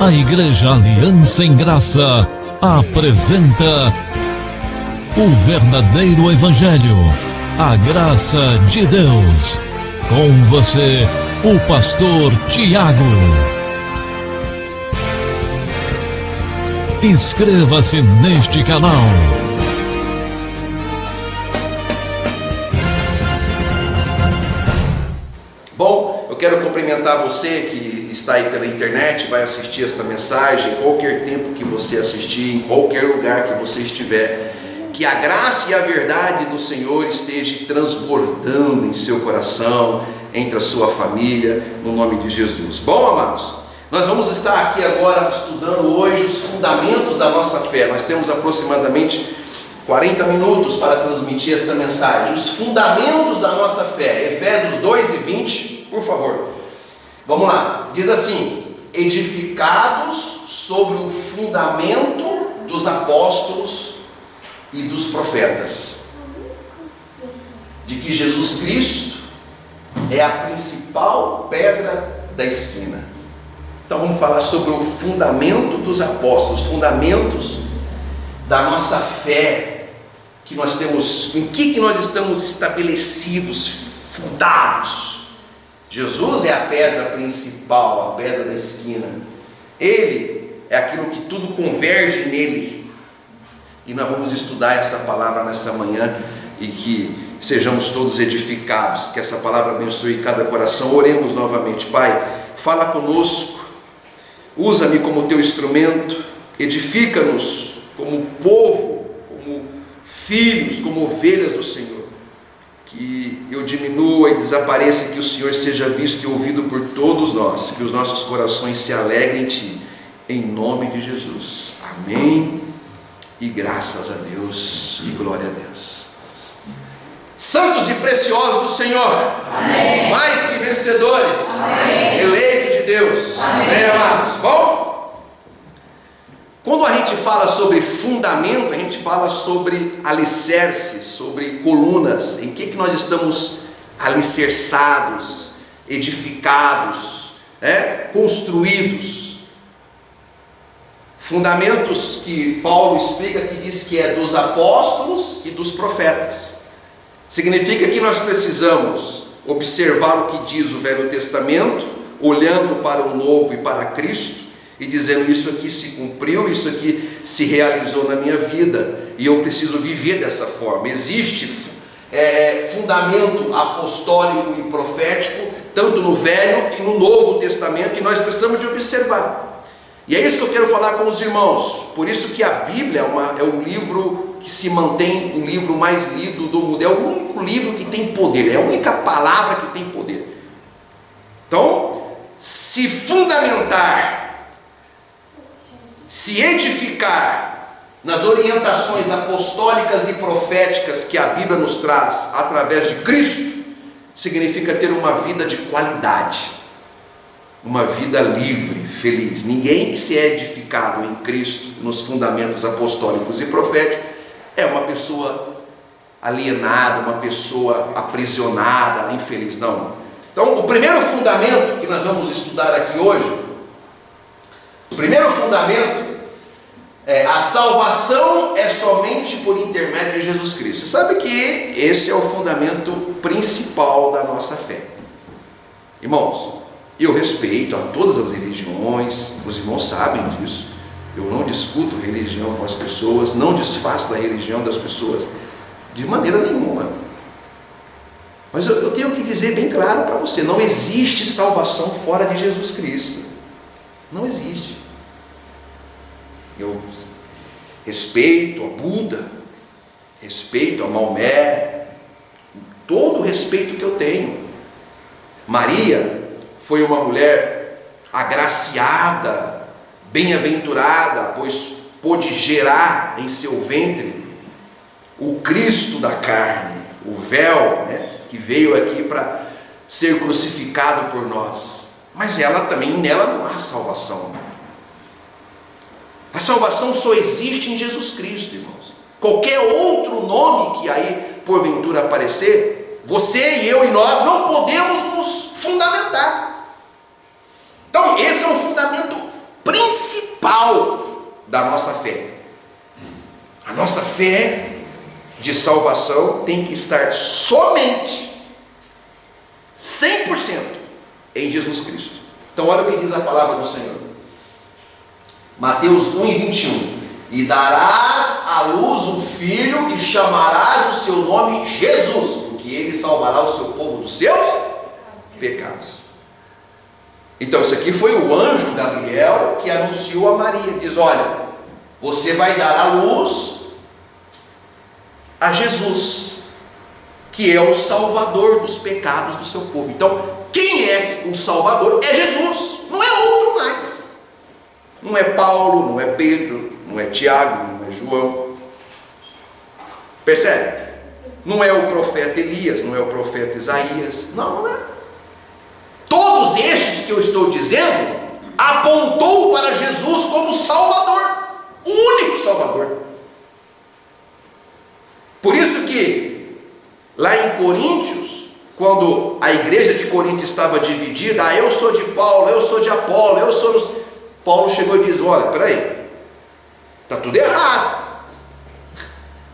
A Igreja Aliança em Graça apresenta o verdadeiro Evangelho, a graça de Deus. Com você, o pastor Tiago. Inscreva-se neste canal. Bom, eu quero cumprimentar você que está aí pela internet, vai assistir esta mensagem, qualquer tempo que você assistir, em qualquer lugar que você estiver, que a graça e a verdade do Senhor esteja transbordando em seu coração, entre a sua família, no nome de Jesus. Bom, amados, nós vamos estar aqui agora estudando hoje os fundamentos da nossa fé. Nós temos aproximadamente 40 minutos para transmitir esta mensagem. Os fundamentos da nossa fé, Efésios 2:20, por favor. Vamos lá, diz assim: edificados sobre o fundamento dos apóstolos e dos profetas, de que Jesus Cristo é a principal pedra da esquina. Então vamos falar sobre o fundamento dos apóstolos, fundamentos da nossa fé, que nós temos, em que nós estamos estabelecidos, fundados. Jesus é a pedra principal, a pedra da esquina. Ele é aquilo que tudo converge nele. E nós vamos estudar essa palavra nessa manhã e que sejamos todos edificados, que essa palavra abençoe cada coração. Oremos novamente. Pai, fala conosco, usa-me como teu instrumento, edifica-nos como povo, como filhos, como ovelhas do Senhor. Que eu diminua e desapareça, que o Senhor seja visto e ouvido por todos nós, que os nossos corações se alegrem em Ti, em nome de Jesus. Amém. E graças a Deus, e glória a Deus. Santos e preciosos do Senhor, amém. Mais que vencedores, amém. Eleitos de Deus, amém, amados. Bom, quando a gente fala sobre fundamento, a gente fala sobre alicerces, sobre colunas, em que nós estamos alicerçados, edificados, construídos. Fundamentos que Paulo explica, que diz que é dos apóstolos e dos profetas. Significa que nós precisamos observar o que diz o Velho Testamento, olhando para o Novo e para Cristo, e dizendo: isso aqui se cumpriu, isso aqui se realizou na minha vida, e eu preciso viver dessa forma. Existe fundamento apostólico e profético, tanto no Velho e no Novo Testamento, que nós precisamos de observar. E é isso que eu quero falar com os irmãos. Por isso que a Bíblia é um livro que se mantém o livro mais lido do mundo. É o único livro que tem poder, é a única palavra que tem poder. Então, se fundamentar, se edificar nas orientações apostólicas e proféticas que a Bíblia nos traz através de Cristo, significa ter uma vida de qualidade, uma vida livre, feliz. Ninguém que se é edificado em Cristo, nos fundamentos apostólicos e proféticos, é uma pessoa alienada, uma pessoa aprisionada, infeliz. Não. Então, o primeiro fundamento que nós vamos estudar aqui hoje, o primeiro fundamento é: a salvação é somente por intermédio de Jesus Cristo. Você sabe que esse é o fundamento principal da nossa fé. Irmãos, eu respeito a todas as religiões, os irmãos sabem disso. Eu não discuto religião com as pessoas, não desfaço da religião das pessoas, de maneira nenhuma. Mas eu tenho que dizer bem claro para você: não existe salvação fora de Jesus Cristo. Não existe. Eu respeito a Buda, respeito a Maomé, todo o respeito que eu tenho. Maria foi uma mulher agraciada, bem-aventurada, pois pôde gerar em seu ventre o Cristo da carne, o véu, que veio aqui para ser crucificado por nós. Mas ela também, nela não há salvação. A salvação só existe em Jesus Cristo, irmãos. Qualquer outro nome que aí porventura aparecer, você e eu e nós não podemos nos fundamentar. Então, esse é o fundamento principal da nossa fé. A nossa fé de salvação tem que estar somente 100% em Jesus Cristo. Então olha o que diz a palavra do Senhor. Mateus 1:21. E darás à luz um filho e chamarás o seu nome Jesus, porque ele salvará o seu povo dos seus pecados. Então isso aqui foi o anjo Gabriel que anunciou a Maria. Diz: olha, você vai dar à luz a Jesus, que é o salvador dos pecados do seu povo. Então, quem é o salvador? É Jesus, não é outro mais. Não é Paulo, não é Pedro, não é Tiago, não é João. Percebe? Não é o profeta Elias, não é o profeta Isaías. Não é. Todos estes que eu estou dizendo apontou para Jesus como Salvador, o único Salvador. Por isso que lá em Coríntios, quando a igreja de Corinto estava dividida, eu sou de Paulo, eu sou de Apolo, eu sou dos... Paulo chegou e diz: olha, peraí, está tudo errado.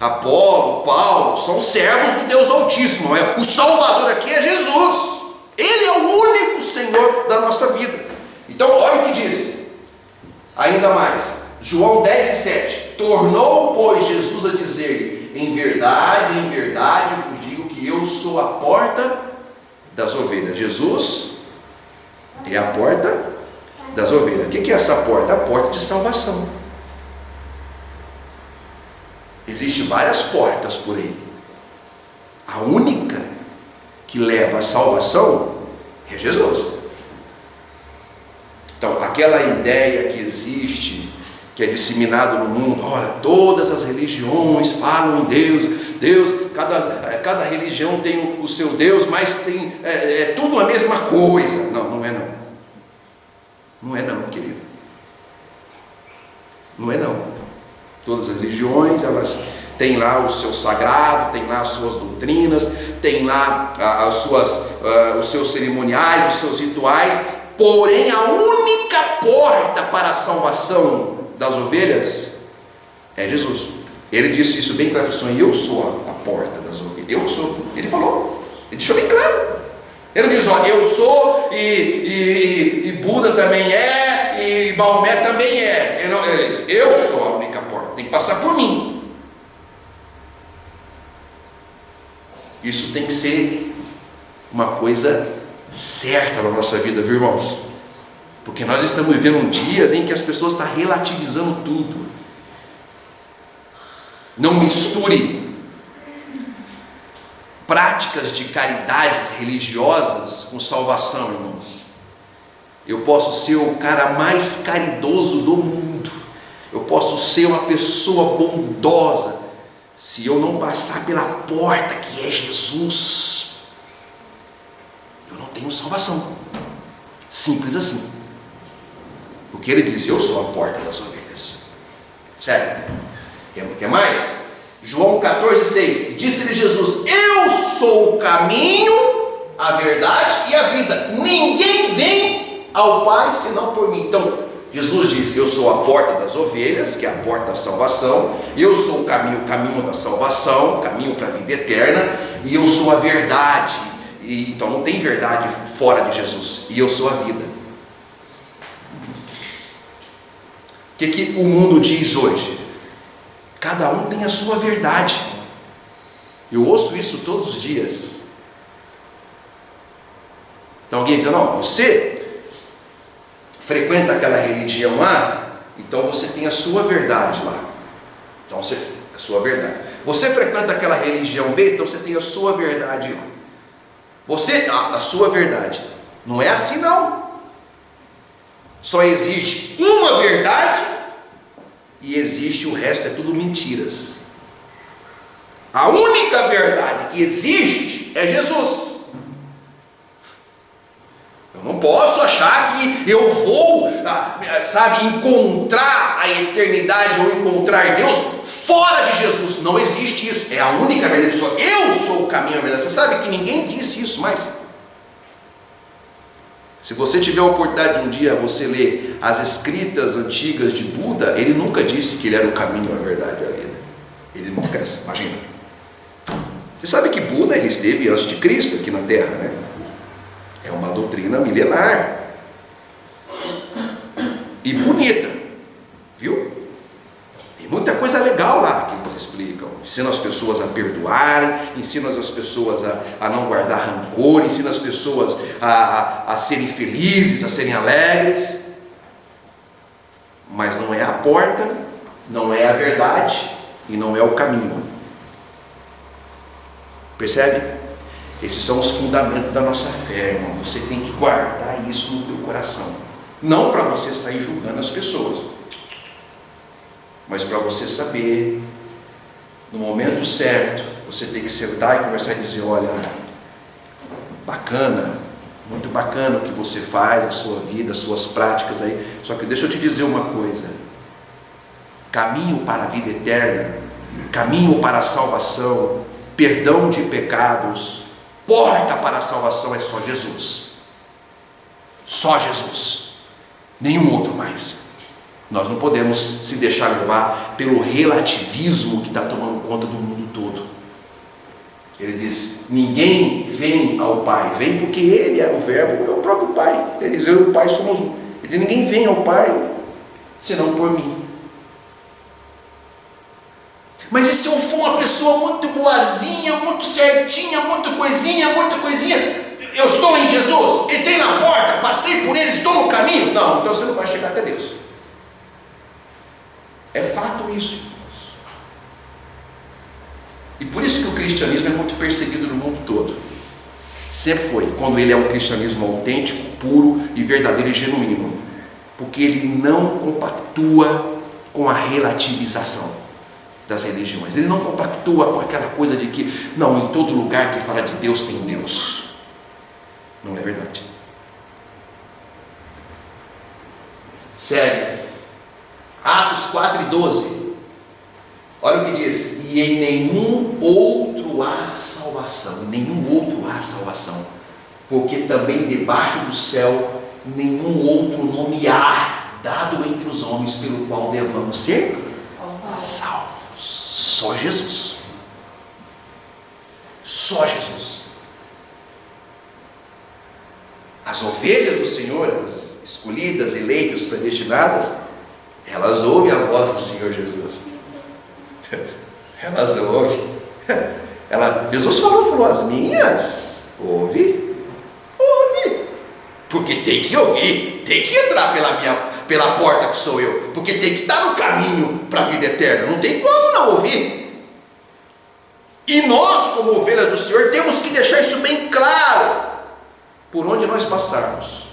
Apolo, Paulo são servos do Deus Altíssimo, o Salvador aqui é Jesus. Ele é o único Senhor da nossa vida. Então olha o que diz ainda mais, João 10:7. Tornou, pois, Jesus a dizer-lhe: em verdade vos digo que eu sou a porta das ovelhas. Jesus é a porta das ovelhas. O que é essa porta? A porta de salvação. Existem várias portas por aí. A única que leva à salvação é Jesus. Então, aquela ideia que existe, que é disseminado no mundo, olha, todas as religiões falam em Deus, cada religião tem o seu Deus, mas tem tudo a mesma coisa. Não é não. Não é não, querido. Não é não. Todas as religiões, elas têm lá o seu sagrado, têm lá as suas doutrinas, têm lá os seus cerimoniais, os seus rituais. Porém, a única porta para a salvação das ovelhas é Jesus. Ele disse isso bem claro: eu sou a porta das ovelhas. Eu sou. Ele falou. Ele deixou bem claro. Ele não diz: eu sou e Buda também é, e Maomé também é. Ele diz: eu sou a única porta. Tem que passar por mim. Isso tem que ser uma coisa certa na nossa vida, viu, irmãos? Porque nós estamos vivendo dias em que as pessoas estão relativizando tudo. Não misture práticas de caridades religiosas com salvação, irmãos. Eu posso ser o cara mais caridoso do mundo, eu posso ser uma pessoa bondosa, se eu não passar pela porta que é Jesus, eu não tenho salvação. Simples assim. Porque ele diz: eu sou a porta das ovelhas. Sério? Quer mais? João 14,6. Disse-lhe Jesus: eu sou o caminho, a verdade e a vida. Ninguém vem ao Pai senão por mim. Então, Jesus disse: eu sou a porta das ovelhas, que é a porta da salvação. Eu sou o caminho da salvação, caminho para a vida eterna. E eu sou a verdade. Então não tem verdade fora de Jesus. E eu sou a vida. O que o mundo diz hoje? Cada um tem a sua verdade. Eu ouço isso todos os dias. Então alguém diz: não, você frequenta aquela religião lá, então você tem a sua verdade lá. Então a sua verdade. Você frequenta aquela religião B, então você tem a sua verdade lá. A sua verdade. Não é assim não. Só existe uma verdade e existe o resto, é tudo mentiras. A única verdade que existe é Jesus. Eu não posso achar que eu vou, encontrar a eternidade ou encontrar Deus fora de Jesus. Não existe isso. É a única verdade. Eu sou o caminho e a verdade. Você sabe que ninguém disse isso mais. Se você tiver a oportunidade de um dia você ler as escritas antigas de Buda, ele nunca disse que ele era o caminho, a verdade e a vida. Ele nunca, imagina. Você sabe que Buda ele esteve antes de Cristo aqui na Terra, né? É uma doutrina milenar e bonita, viu? Tem muita coisa legal lá que eles explicam. Ensina as pessoas a perdoarem, ensina as pessoas a não guardar rancor, ensina as pessoas a serem felizes, a serem alegres. Mas não é a porta, não é a verdade e não é o caminho. Percebe? Esses são os fundamentos da nossa fé, irmão. Você tem que guardar isso no teu coração. Não para você sair julgando as pessoas, mas para você saber, no momento certo, você tem que sentar e conversar e dizer: olha, bacana, muito bacana o que você faz, a sua vida, as suas práticas aí. Só que deixa eu te dizer uma coisa: caminho para a vida eterna, caminho para a salvação, perdão de pecados, porta para a salvação é só Jesus. Só Jesus. Nenhum outro mais. Nós não podemos se deixar levar pelo relativismo que está tomando conta do mundo todo. Ele diz: ninguém vem ao Pai. Vem porque Ele é o Verbo, é o próprio Pai. Ele diz: eu e o Pai somos um. Ele diz: ninguém vem ao Pai senão por mim. Mas e se eu for uma pessoa muito boazinha, muito certinha, muito coisinha, eu estou em Jesus, entrei na porta, passei por Ele, estou no caminho? Não, então você não vai chegar até Deus. É fato isso, irmãos. E por isso que o cristianismo é muito perseguido no mundo todo. Sempre foi, quando ele é um cristianismo autêntico, puro e verdadeiro e genuíno. Porque ele não compactua com a relativização das religiões. Ele não compactua com aquela coisa de que, não, em todo lugar que fala de Deus tem Deus. Não é verdade. Segue. Atos 4:12. Olha o que diz: e em nenhum outro há salvação. Em nenhum outro há salvação. Porque também debaixo do céu nenhum outro nome há dado entre os homens pelo qual devamos ser salvos. Só Jesus. Só Jesus. As ovelhas do Senhor, as escolhidas, eleitas, predestinadas, elas ouvem a voz do Senhor Jesus. Elas ouvem. Jesus falou, as minhas, ouve. Porque tem que ouvir, tem que entrar pela porta que sou eu, porque tem que estar no caminho para a vida eterna, não tem como não ouvir. E nós, como ovelhas do Senhor, temos que deixar isso bem claro, por onde nós passarmos,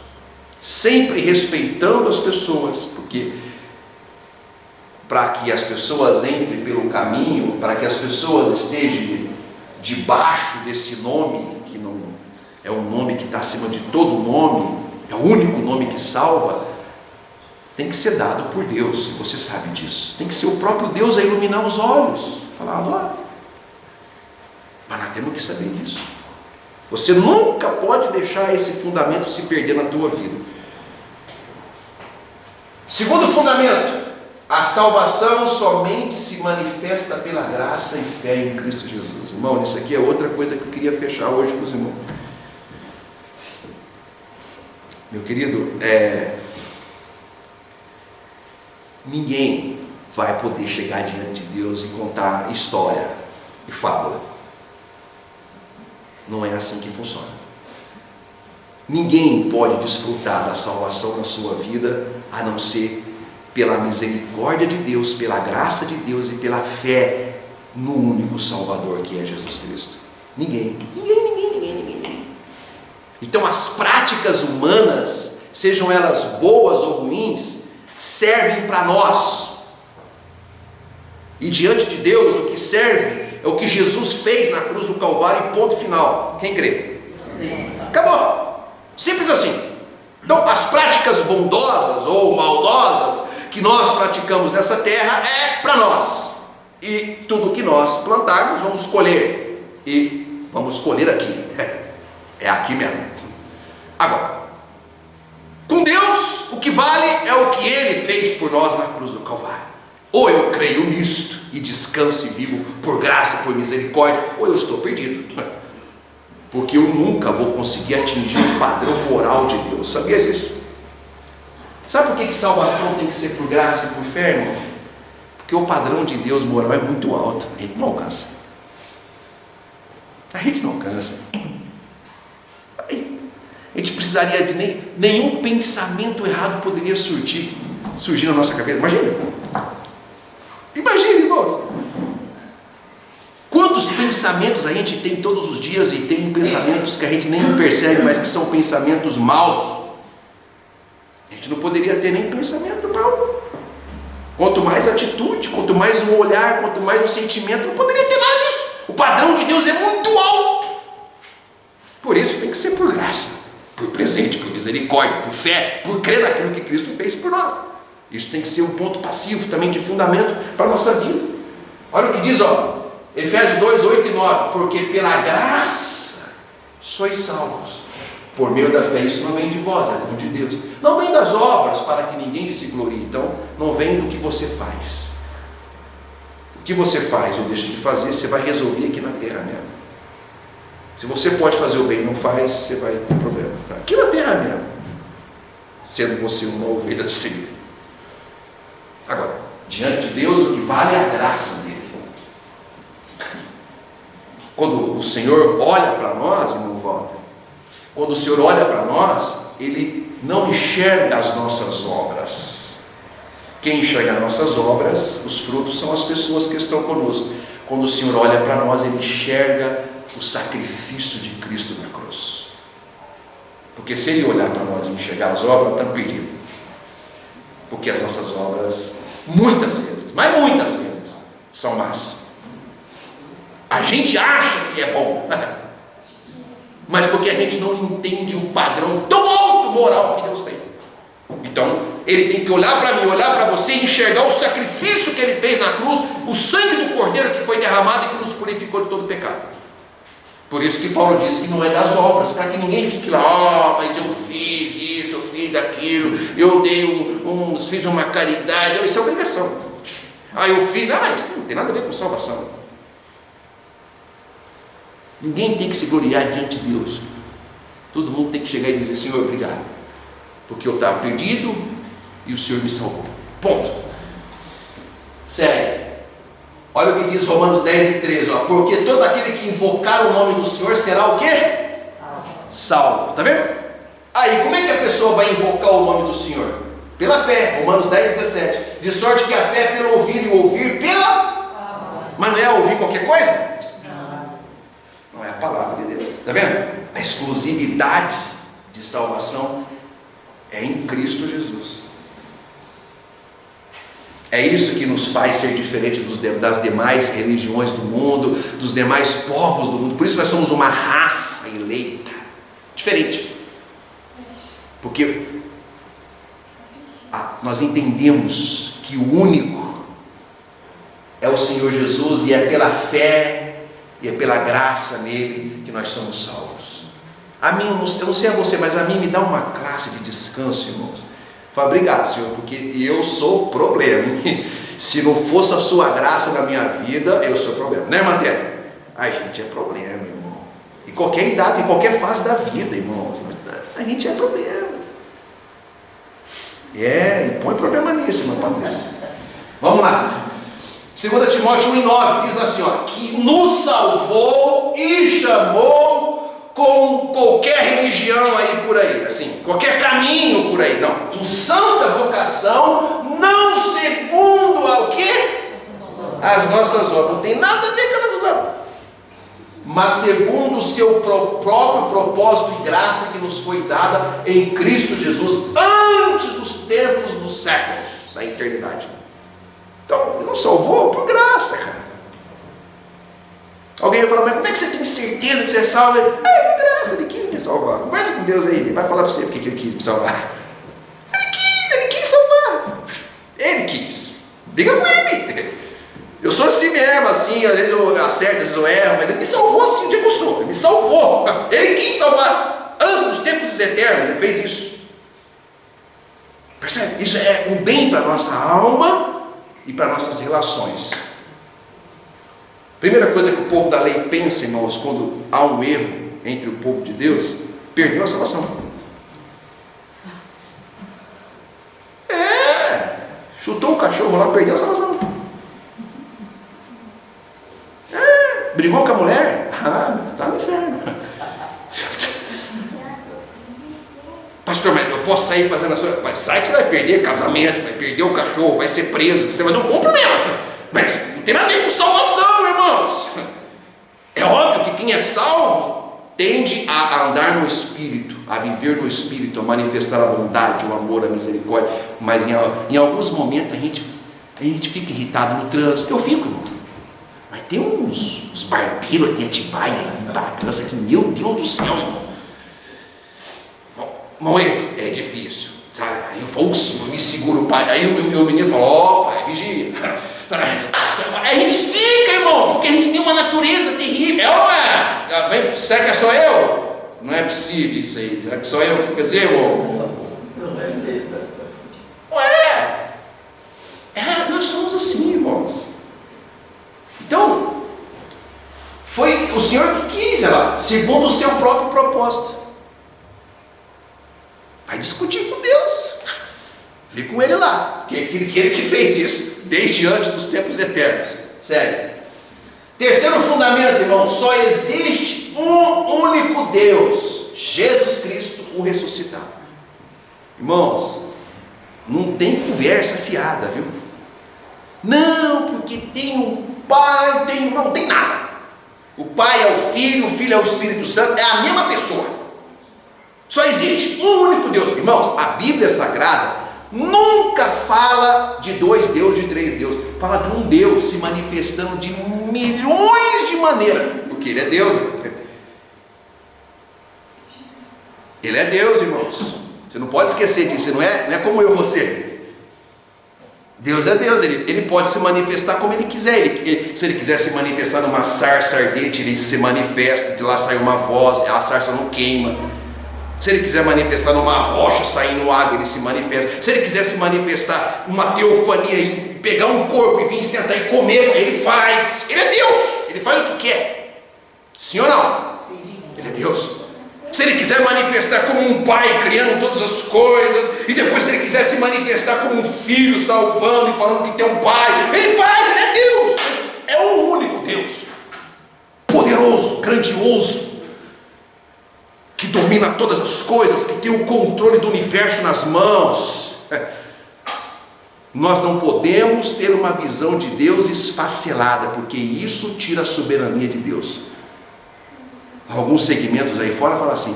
sempre respeitando as pessoas, porque para que as pessoas entrem pelo caminho, para que as pessoas estejam debaixo desse nome, que não é um nome que está acima de todo nome, é o único nome que salva, tem que ser dado por Deus, e você sabe disso. Tem que ser o próprio Deus a iluminar os olhos, falar: adora. Mas nós temos que saber disso. Você nunca pode deixar esse fundamento se perder na tua vida. Segundo fundamento: a salvação somente se manifesta pela graça e fé em Cristo Jesus. Irmão, isso aqui é outra coisa que eu queria fechar hoje com os irmãos. Meu querido, ninguém vai poder chegar diante de Deus e contar história e fábula. Não é assim que funciona. Ninguém pode desfrutar da salvação na sua vida a não ser pela misericórdia de Deus, pela graça de Deus e pela fé no único Salvador que é Jesus Cristo. Ninguém. Então as práticas humanas, sejam elas boas ou ruins, servem para nós. E diante de Deus o que serve é o que Jesus fez na cruz do Calvário e ponto final. Quem crê? Acabou. Simples assim. Então as práticas bondosas ou maldosas que nós praticamos nessa terra é para nós. E tudo que nós plantarmos vamos colher. E vamos colher aqui. É aqui mesmo. Agora, vale é o que Ele fez por nós na cruz do Calvário. Ou eu creio nisto e descanso e vivo por graça, por misericórdia, ou eu estou perdido, porque eu nunca vou conseguir atingir o padrão moral de Deus. Sabia disso? Sabe por que salvação tem que ser por graça e por fé, irmão? Porque o padrão de Deus moral é muito alto, a gente não alcança. A gente não alcança. A gente precisaria de nenhum pensamento errado poderia surgir na nossa cabeça. Imagina, irmãos. Quantos pensamentos a gente tem todos os dias, e tem pensamentos que a gente nem percebe, mas que são pensamentos maus. A gente não poderia ter nem pensamento mau. Quanto mais atitude, quanto mais um olhar, quanto mais um sentimento, não poderia ter nada disso. O padrão de Deus é muito alto. Por isso tem que ser por graça, por presente, por misericórdia, por fé, por crer naquilo que Cristo fez por nós. Isso tem que ser um ponto passivo também de fundamento para a nossa vida. Olha o que diz, Efésios 2, 8 e 9. Porque pela graça sois salvos, por meio da fé. Isso não vem de vós, é dom de Deus. Não vem das obras, para que ninguém se glorie. Então, não vem do que você faz. O que você faz ou deixa de fazer, você vai resolver aqui na terra mesmo. Se você pode fazer o bem e não faz, você vai ter problema. Aqui na terra mesmo, sendo você uma ovelha do Senhor. Agora, diante de Deus, o que vale é a graça dele. Quando o Senhor olha para nós, irmão Walter, quando o Senhor olha para nós, Ele não enxerga as nossas obras. Quem enxerga as nossas obras, os frutos, são as pessoas que estão conosco. Quando o Senhor olha para nós, Ele enxerga o sacrifício de Cristo na cruz. Porque se Ele olhar para nós e enxergar as obras, está perdido. Porque as nossas obras, muitas vezes, mas muitas vezes, são más. A gente acha que é bom, mas porque a gente não entende o padrão tão alto moral que Deus tem. Então, Ele tem que olhar para mim, olhar para você e enxergar o sacrifício que Ele fez na cruz, o sangue do Cordeiro que foi derramado e que nos purificou de todo pecado. Por isso que Paulo diz que não é das obras, para que ninguém fique lá, mas eu fiz isso, eu fiz aquilo, eu dei fiz uma caridade, isso é obrigação. Eu fiz, mas não tem nada a ver com salvação. Ninguém tem que se gloriar diante de Deus. Todo mundo tem que chegar e dizer: Senhor, obrigado, porque eu estava perdido e o Senhor me salvou. Ponto. Sério. Olha o que diz Romanos 10 e 13, porque todo aquele que invocar o nome do Senhor será o quê? Salvo. Está vendo? Aí, como é que a pessoa vai invocar o nome do Senhor? Pela fé. Romanos 10, 17. De sorte que a fé é pelo ouvir, e o ouvir pela... Mas não é ouvir qualquer coisa? Não é a palavra de Deus. Está vendo? A exclusividade de salvação é em Cristo Jesus. É isso que nos faz ser diferente das demais religiões do mundo, dos demais povos do mundo. Por isso nós somos uma raça eleita, diferente. Porque nós entendemos que o único é o Senhor Jesus, e é pela fé e é pela graça nele que nós somos salvos. A mim, eu não sei a você, mas a mim me dá uma classe de descanso, irmãos. Fala: obrigado, Senhor, porque eu sou o problema, hein? Se não fosse a sua graça na minha vida, eu sou o problema, né, Matéria? A gente é problema, irmão. Em qualquer idade, em qualquer fase da vida, irmão, a gente é problema. E põe problema nisso, irmão Patrícia. Vamos lá. 2 Timóteo 1,9 diz assim, que nos salvou e chamou com qualquer religião aí por aí, assim, qualquer caminho por aí, não, com santa vocação, não segundo o quê? As nossas obras. Não tem nada a ver com as nossas obras, mas segundo o seu próprio propósito e graça que nos foi dada em Cristo Jesus antes dos tempos dos séculos, da eternidade. Então, Ele nos salvou por graça, cara. Alguém vai falar: mas como é que você tem certeza que você é salvo? Por graça, Ele quis me salvar. Conversa com Deus aí, Ele vai falar para você porque Ele quis me salvar. Ele quis salvar. Ele quis. Briga com Ele. Eu sou assim mesmo, assim, às vezes eu acerto, às vezes eu erro, mas Ele me salvou assim, o dia que eu sou. Ele me salvou. Ele quis salvar. Antes dos tempos eternos, Ele fez isso. Percebe? Isso é um bem para a nossa alma e para nossas relações. Primeira coisa que o povo da lei pensa, irmãos, quando há um erro entre o povo de Deus, perdeu a salvação. Chutou o cachorro lá, perdeu a salvação. Brigou com a mulher, está no inferno. Pastor, mas eu posso sair fazendo a sua... Mas sai que você vai perder casamento, vai perder o cachorro, vai ser preso, você vai dar um bom problema. Mas não tem nada a ver com salvação, irmãos. É óbvio que quem é salvo tende a andar no Espírito, a viver no Espírito, a manifestar a bondade, o amor, a misericórdia. Mas em alguns momentos a gente fica irritado no trânsito. Eu fico, irmão. Mas tem uns barbeiros aqui em Atibaia, em Bragança, que, meu Deus do céu, irmão. Momento, é difícil, sabe? Aí eu vou, eu me seguro o pai. Aí o meu menino falou: pai, vigia. Aí a gente fica, irmão, porque a gente tem uma natureza terrível. É ou não é? Será que é só eu? Não é possível isso aí. Será que só eu que fico assim, irmão? Não é mesmo. Ué, nós somos assim, irmãos. Então, foi o Senhor que quis, segundo o seu próprio propósito. Vai discutir com Deus, vê com Ele lá, porque ele que fez isso, desde antes dos tempos eternos. Sério. Terceiro fundamento, irmão: só existe um único Deus, Jesus Cristo, o ressuscitado. Irmãos, não tem conversa fiada, viu? Não, porque tem o Pai, não tem nada. O Pai é o Filho é o Espírito Santo, é a mesma pessoa. Só existe um único Deus. Irmãos, a Bíblia Sagrada nunca fala de dois deuses, de três deuses. Fala de um Deus se manifestando de milhões de maneiras, porque Ele é Deus. Ele é Deus, irmãos. Você não pode esquecer disso. Não é como eu e você. Deus é Deus. Ele pode se manifestar como Ele quiser. Se Ele quiser se manifestar numa sarça ardente, Ele se manifesta. De lá sai uma voz, a sarça não queima. Se Ele quiser manifestar numa rocha, saindo água, Ele se manifesta. Se Ele quiser se manifestar numa teofania e pegar um corpo e vir sentar e comer, Ele faz. Ele é Deus, Ele faz o que quer. Sim ou não? Sim. Ele é Deus. Se Ele quiser manifestar como um pai criando todas as coisas, e depois se Ele quiser se manifestar como um filho salvando e falando que tem um pai, Ele faz. Ele é Deus. É o único Deus, poderoso, grandioso, que domina todas as coisas, que tem o controle do universo nas mãos. Nós não podemos ter uma visão de Deus esfacelada, porque isso tira a soberania de Deus. Alguns segmentos aí fora falam assim: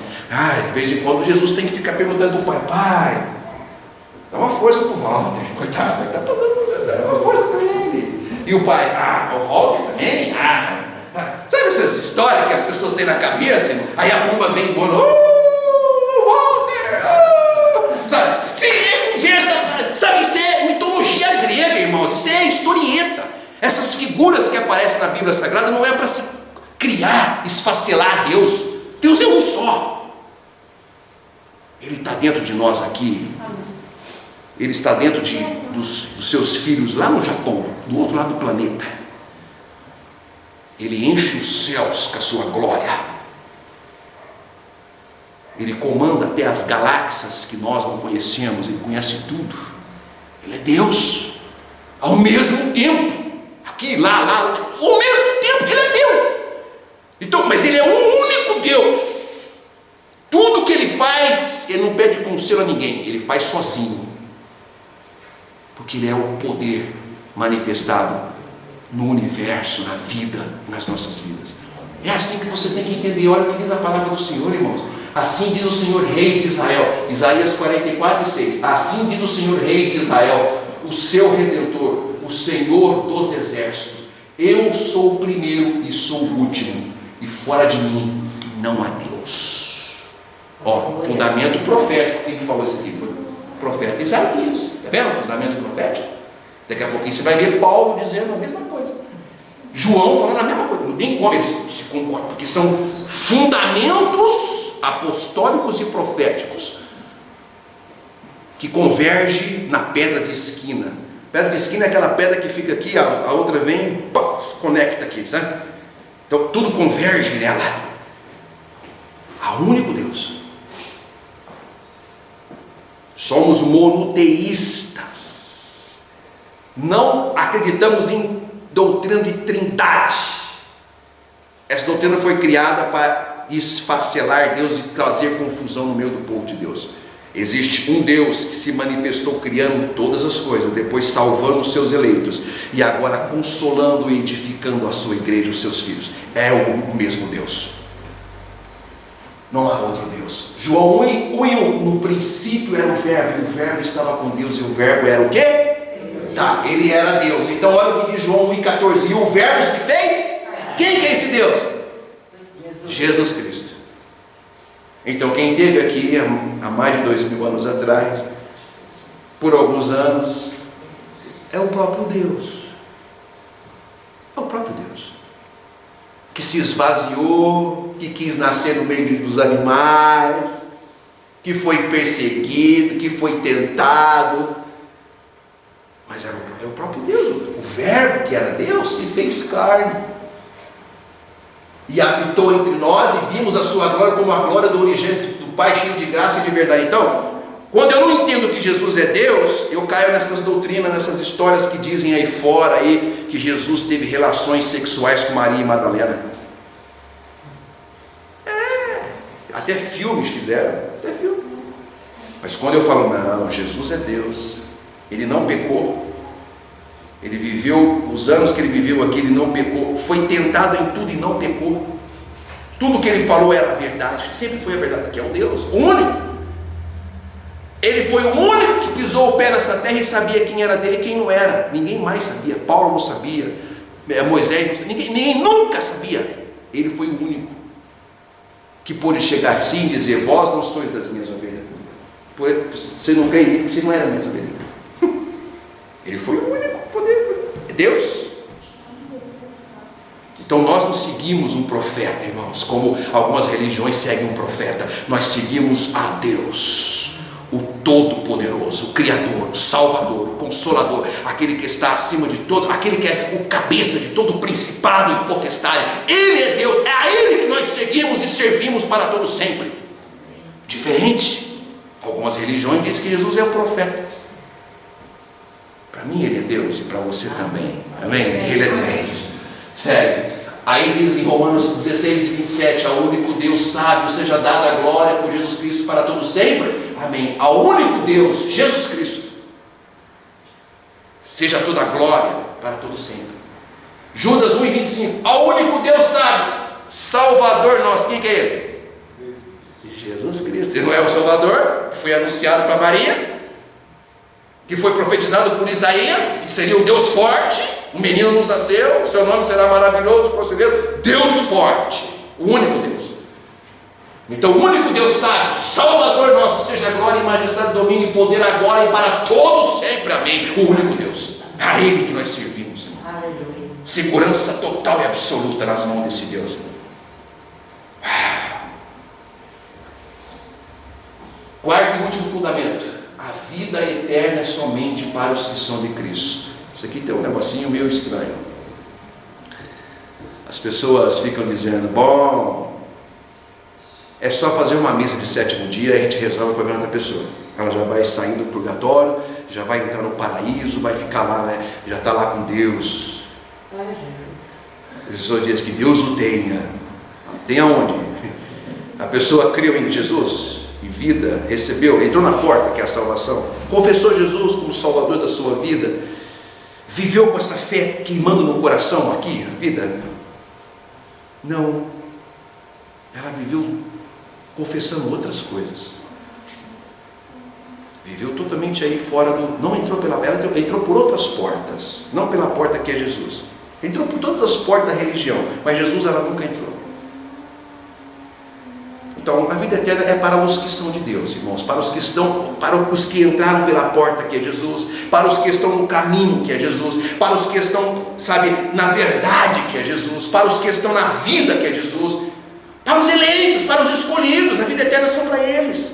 de vez em quando Jesus tem que ficar perguntando para o pai, dá uma força para o Walter, coitado, dá uma força para ele. E o pai: o Walter também? Sabe essas histórias que as pessoas têm na cabeça? Aí a pomba vem voando: Walter! Sabe? Isso é conversa, sabe? Isso é mitologia grega, irmãos. Isso é historieta. Essas figuras que aparecem na Bíblia Sagrada não é para se criar, esfacelar Deus. Deus é um só. Ele está dentro de nós aqui. Ele está dentro dos seus filhos lá no Japão, do outro lado do planeta. Ele enche os céus com a sua glória. Ele comanda até as galáxias que nós não conhecemos. Ele conhece tudo. Ele é Deus. Ao mesmo tempo. Aqui, lá. Ao mesmo tempo, Ele é Deus. Então, mas Ele é o único Deus. Tudo que Ele faz, Ele não pede conselho a ninguém. Ele faz sozinho. Porque Ele é o poder manifestado no universo, na vida, nas nossas vidas. É assim que você tem que entender. Olha o que diz a palavra do Senhor, irmãos. Assim diz o Senhor, Rei de Israel. Isaías 44:6. Assim diz o Senhor, Rei de Israel, o seu Redentor, o Senhor dos exércitos: eu sou o primeiro e sou o último, e fora de mim não há Deus. Fundamento profético. Quem falou isso aqui? Foi o profeta Isaías. Está vendo o fundamento profético? Daqui a pouquinho você vai ver Paulo dizendo a mesma coisa, João falando a mesma coisa. Não tem como eles se concordam, porque são fundamentos apostólicos e proféticos. que converge na pedra de esquina. Pedra de esquina é aquela pedra que fica aqui, a outra vem e conecta aqui, sabe? Então tudo converge nela. Há um único Deus. Somos monoteístas. Não acreditamos em doutrina de trindade. Essa doutrina foi criada para esfacelar Deus e trazer confusão no meio do povo de Deus. Existe um Deus que se manifestou criando todas as coisas, depois salvando os seus eleitos, e agora consolando e edificando a sua igreja, os seus filhos. É o mesmo Deus. Não há outro Deus. João 1:1, no princípio era o verbo, e o verbo estava com Deus, e o verbo era o quê? Tá, ele era Deus. Então olha o que diz João 1:14, e o verbo se fez? Quem que é esse Deus? Jesus Cristo. Então quem esteve aqui há mais de 2000 anos atrás, por alguns anos, é o próprio Deus. É o próprio Deus. Que se esvaziou, que quis nascer no meio dos animais, que foi perseguido, que foi tentado, mas é o próprio Deus. O verbo que era Deus se fez carne e habitou entre nós, e vimos a sua glória como a glória do unigênito do Pai, cheio de graça e de verdade. Então, quando eu não entendo que Jesus é Deus, eu caio nessas doutrinas, nessas histórias que dizem aí fora aí, que Jesus teve relações sexuais com Maria e Madalena. Até filmes fizeram, até filme. Mas quando eu falo, não, Jesus é Deus, ele não pecou, ele viveu, os anos que ele viveu aqui, ele não pecou, foi tentado em tudo e não pecou, tudo que ele falou era verdade, sempre foi a verdade, porque é um Deus, o único. Ele foi o único que pisou o pé nessa terra e sabia quem era dele e quem não era. Ninguém mais sabia, Paulo não sabia, Moisés não sabia, ninguém nunca sabia. Ele foi o único que pôde chegar assim e dizer, vós não sois das minhas ovelhas. Você não crê em mim, você não era minha ovelha. Ele foi o único poder, Deus. Então nós não seguimos um profeta, irmãos, como algumas religiões seguem um profeta. Nós seguimos a Deus, o Todo-Poderoso, o Criador, o Salvador, o Consolador, aquele que está acima de todo, aquele que é o cabeça de todo principado e potestade. Ele é Deus, é a Ele que nós seguimos e servimos para todo sempre. Diferente. Algumas religiões dizem que Jesus é o profeta. Para mim ele é Deus e para você também. Amém? Ele é Deus. Sério. Aí diz em Romanos 16:27, ao único Deus sábio seja dada a glória por Jesus Cristo para todo sempre. Amém. Ao único Deus, Jesus Cristo, seja toda a glória para todo sempre. Judas 1:25, ao único Deus sábio, Salvador nosso. Quem que é ele? Jesus Cristo. Ele não é o Salvador, que foi anunciado para Maria, que foi profetizado por Isaías, que seria o Deus forte. Um menino nos nasceu, seu nome será maravilhoso, conselheiro, Deus forte, o único Deus. Então o único Deus sábio, Salvador nosso, seja glória e majestade, domínio e poder agora e para todos sempre, amém. O único Deus, a Ele que nós servimos, irmão. Aleluia. Segurança total e absoluta nas mãos desse Deus. Quarto e último fundamento: a vida eterna é somente para os que são de Cristo. Isso aqui tem um negocinho meio estranho. As pessoas ficam dizendo, bom, é só fazer uma missa de sétimo dia e a gente resolve o problema da pessoa. Ela já vai sair do purgatório, já vai entrar no paraíso, vai ficar lá, né? Já está lá com Deus. As pessoas dizem que Deus o tenha. Tem aonde? A pessoa creu em Jesus e vida, recebeu, entrou na porta que é a salvação, confessou Jesus como Salvador da sua vida, viveu com essa fé queimando no coração aqui, a vida? Não. Ela viveu confessando outras coisas. Viveu totalmente aí fora do... Não entrou pela... Ela entrou por outras portas. Não pela porta que é Jesus. Entrou por todas as portas da religião. Mas Jesus ela nunca entrou. Então a vida eterna é para os que são de Deus, irmãos. Para os que entraram pela porta que é Jesus. Para os que estão no caminho que é Jesus. Para os que estão, sabe, na verdade que é Jesus. Para os que estão na vida que é Jesus. Para os eleitos, para os escolhidos. A vida eterna é só para eles.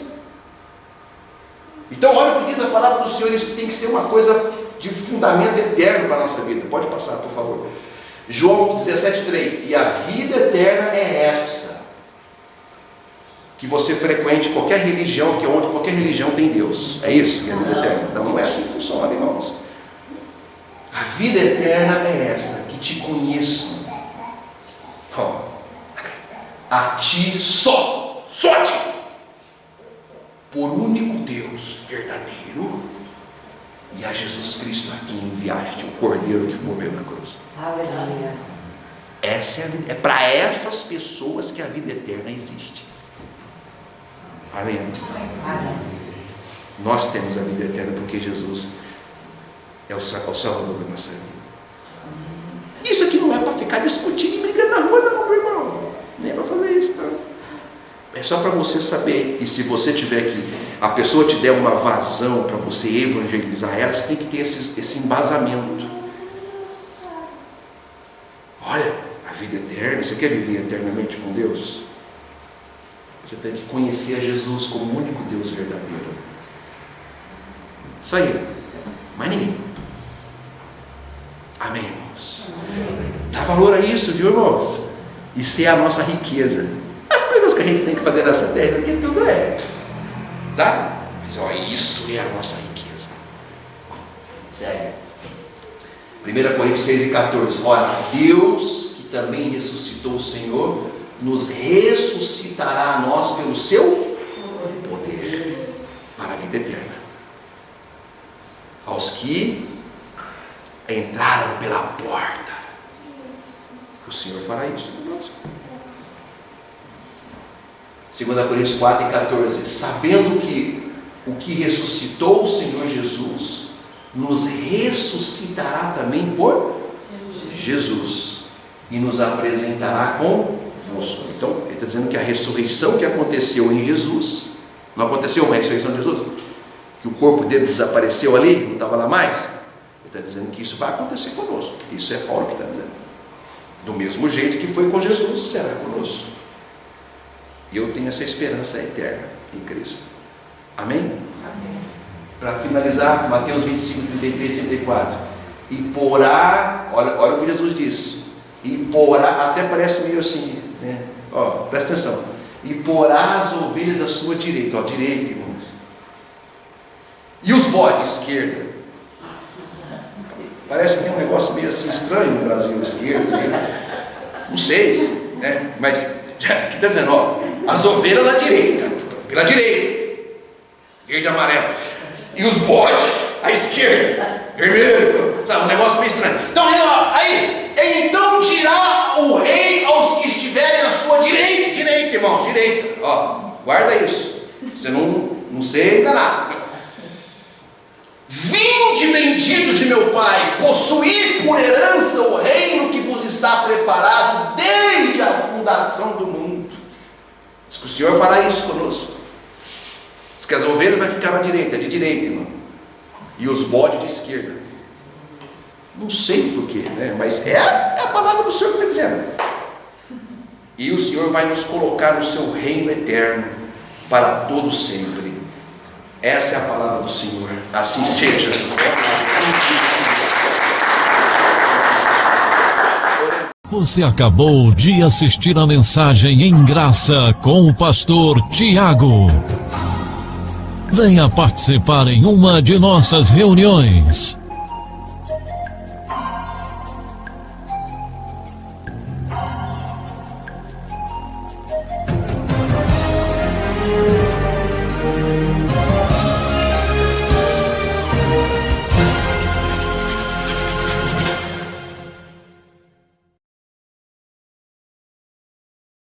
Então olha o que diz a palavra do Senhor, isso tem que ser uma coisa de fundamento eterno para a nossa vida. Pode passar, por favor. João 17,3: e a vida eterna é esta, que você frequente qualquer religião, que onde qualquer religião tem Deus. É isso que é a vida eterna. Não é assim que funciona, irmãos. A vida eterna é esta, que te conheçam, a ti só ti, por único Deus verdadeiro, e a Jesus Cristo a quem enviaste, o Cordeiro que morreu na cruz. Aleluia. Essa é a vida, é para essas pessoas que a vida eterna existe. Amém? Amém. Nós temos a vida eterna porque Jesus é o Salvador da nossa vida. Isso aqui não é para ficar discutindo e brigando na rua, não, meu irmão. Nem é para fazer isso, não. É só para você saber. E se você tiver que, a pessoa te der uma vazão para você evangelizar ela, você tem que ter esse embasamento. Olha, a vida eterna, você quer viver eternamente com Deus? Você tem que conhecer a Jesus como o único Deus verdadeiro. Só Ele, mais ninguém. Amém, irmãos? Dá valor a isso, viu, irmãos? Isso é a nossa riqueza. As coisas que a gente tem que fazer nessa terra, que tudo é, tá? Mas ó, isso é a nossa riqueza. Sério. 1 Coríntios 6:14. Ora, Deus, que também ressuscitou o Senhor, nos ressuscitará a nós pelo seu poder para a vida eterna. Aos que entraram pela porta, o Senhor fará isso conosco. 2 Coríntios 4:14. Sabendo que o que ressuscitou o Senhor Jesus nos ressuscitará também por Jesus e nos apresentará convosco. Então ele está dizendo que a ressurreição que aconteceu em Jesus, não aconteceu uma ressurreição de Jesus, que o corpo dele desapareceu ali, não estava lá mais. Ele está dizendo que isso vai acontecer conosco. Isso é Paulo que está dizendo. Do mesmo jeito que foi com Jesus, será conosco. Eu tenho essa esperança eterna em Cristo. Amém? Amém. Para finalizar, Mateus 25, 33, 34. E porá, olha o que Jesus disse. E porá, até parece meio assim, né? Ó, presta atenção. E porá as ovelhas à sua direita, ó, direita, irmãos. E os bodes, esquerda. Parece que tem um negócio meio assim estranho no Brasil, esquerda. Não sei, né? Mas aqui está dizendo, ó, as ovelhas na direita, pela direita, verde e amarelo. E os bodes à esquerda, vermelho, sabe, um negócio meio estranho. Então, aí, então dirá o rei aos que estiverem à sua direita, irmãos, direita, ó, guarda isso, você não ser enganado. Vinde, bendito de meu Pai, possuir por herança o reino que vos está preparado desde a fundação do mundo. Diz que o Senhor fará isso conosco. Diz que as ovelhas vai ficar na direita, de direita, irmão, e os bodes de esquerda. Não sei porquê, né? Mas é a palavra do Senhor que está dizendo. E o Senhor vai nos colocar no seu reino eterno para todo sempre. Essa é a palavra do Senhor. Assim seja. Você acabou de assistir a mensagem em graça com o pastor Tiago. Venha participar em uma de nossas reuniões.